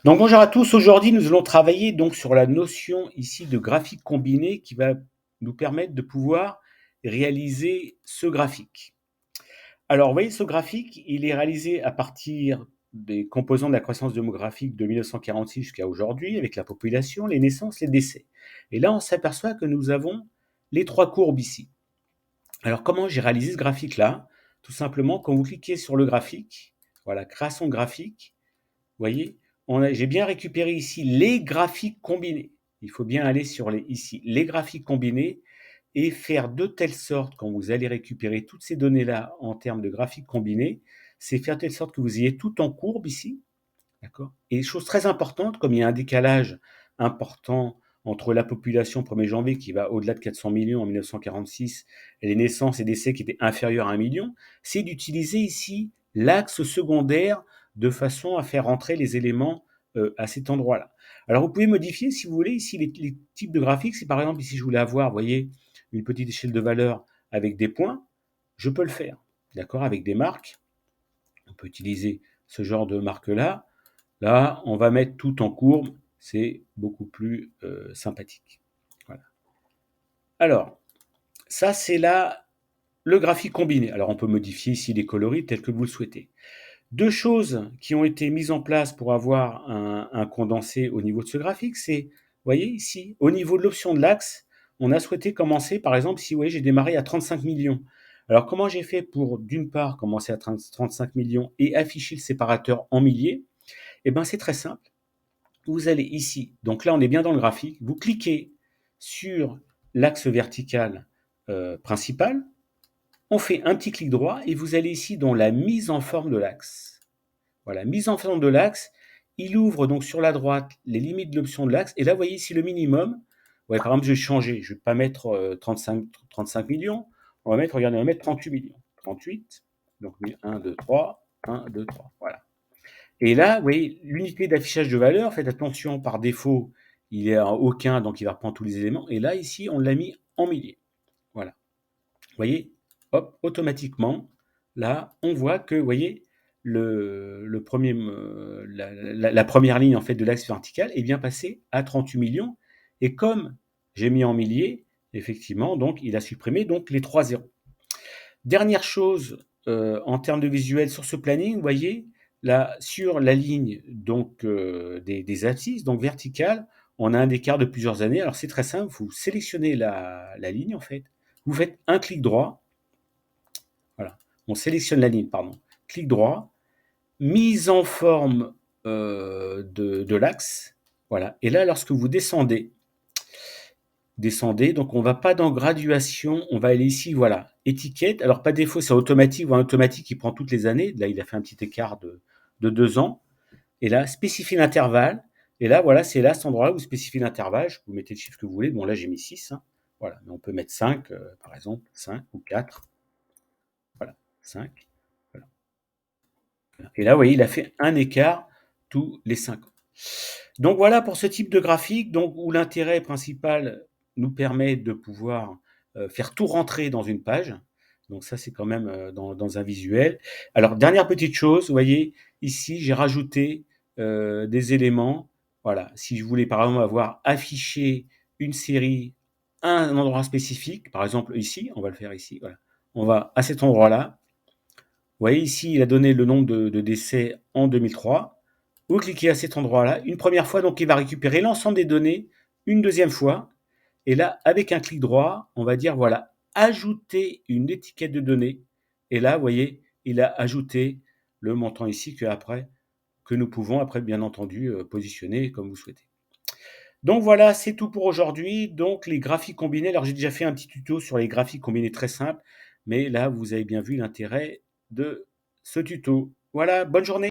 Donc bonjour à tous, aujourd'hui nous allons travailler donc sur la notion ici de graphique combiné qui va nous permettre de pouvoir réaliser ce graphique. Alors vous voyez ce graphique, il est réalisé à partir des composants de la croissance démographique de 1946 jusqu'à aujourd'hui avec la population, les naissances, les décès. Et là on s'aperçoit que nous avons les trois courbes ici. Alors comment j'ai réalisé ce graphique-là? Tout simplement quand vous cliquez sur le graphique, voilà, création de graphique, vous voyez, j'ai bien récupéré ici les graphiques combinés. Il faut bien aller sur ici, les graphiques combinés et faire de telle sorte, quand vous allez récupérer toutes ces données-là en termes de graphiques combinés, c'est faire de telle sorte que vous ayez tout en courbe ici. D'accord. Et chose très importante, comme il y a un décalage important entre la population 1er janvier qui va au-delà de 400 millions en 1946 et les naissances et décès qui étaient inférieurs à 1 million, c'est d'utiliser ici l'axe secondaire de façon à faire rentrer les éléments à cet endroit-là. Alors vous pouvez modifier si vous voulez ici les types de graphiques. Si par exemple ici je voulais avoir, vous voyez, une petite échelle de valeur avec des points, je peux le faire, d'accord, avec des marques. On peut utiliser ce genre de marque-là. Là, on va mettre tout en courbe, c'est beaucoup plus sympathique. Voilà. Alors, ça c'est là le graphique combiné. Alors on peut modifier ici les coloris tels que vous le souhaitez. Deux choses qui ont été mises en place pour avoir un condensé au niveau de ce graphique, c'est, vous voyez ici, au niveau de l'option de l'axe, on a souhaité commencer, par exemple, si vous voyez, j'ai démarré à 35 millions. Alors comment j'ai fait pour, d'une part, commencer à 35 millions et afficher le séparateur en milliers? Eh bien c'est très simple. Vous allez ici, donc là on est bien dans le graphique, vous cliquez sur l'axe vertical principal, on fait un petit clic droit et vous allez ici dans la mise en forme de l'axe. Voilà, mise en forme de l'axe, il ouvre donc sur la droite les limites de l'option de l'axe et là vous voyez ici le minimum. Ouais, par exemple je vais changer, je ne vais pas mettre 35 millions, on va mettre, regardez, on va mettre 38 millions. 38, donc 1, 2, 3, 1, 2, 3, voilà. Et là, vous voyez, l'unité d'affichage de valeur, faites attention, par défaut, il est en aucun, donc il va reprendre tous les éléments. Et là, ici, on l'a mis en milliers. Voilà. Vous voyez, hop, automatiquement, là, on voit que, vous voyez, le premier, la première ligne en fait de l'axe vertical est bien passée à 38 millions. Et comme j'ai mis en milliers, effectivement, donc il a supprimé donc les 3 zéros. Dernière chose, en termes de visuel sur ce planning, vous voyez, là, sur la ligne donc des abscisses, donc verticale, on a un écart de plusieurs années. Alors c'est très simple, vous sélectionnez la ligne en fait, vous faites un clic droit, voilà, on sélectionne la ligne, pardon, clic droit, mise en forme de l'axe, voilà, et là lorsque vous descendez, donc on va pas dans graduation, on va aller ici, voilà, étiquette. Alors pas défaut, c'est automatique, ou un automatique qui prend toutes les années. Là, il a fait un petit écart de 2 ans. Et là, spécifier l'intervalle. Et là, voilà, c'est là, cet endroit-là, vous spécifiez l'intervalle. Vous mettez le chiffre que vous voulez. Bon, là, j'ai mis 6. Hein. Voilà, mais on peut mettre 5, par exemple, 5 ou 4. Voilà, 5. Voilà. Et là, vous voyez, il a fait un écart tous les 5 ans. Donc voilà pour ce type de graphique, donc où l'intérêt principal nous permet de pouvoir faire tout rentrer dans une page. Donc ça, c'est quand même dans un visuel. Alors, dernière petite chose, vous voyez, ici, j'ai rajouté des éléments. Voilà, si je voulais par exemple avoir affiché une série à un endroit spécifique, par exemple ici, on va le faire ici, voilà. On va à cet endroit-là. Vous voyez ici, il a donné le nombre de décès en 2003. Vous cliquez à cet endroit-là, une première fois, donc il va récupérer l'ensemble des données, une deuxième fois, et là, avec un clic droit, on va dire, voilà, ajouter une étiquette de données, et là, vous voyez, il a ajouté le montant ici que nous pouvons après, bien entendu, positionner comme vous souhaitez. Donc voilà, c'est tout pour aujourd'hui. Donc les graphiques combinés, alors j'ai déjà fait un petit tuto sur les graphiques combinés très simples, mais là, vous avez bien vu l'intérêt de ce tuto. Voilà, bonne journée.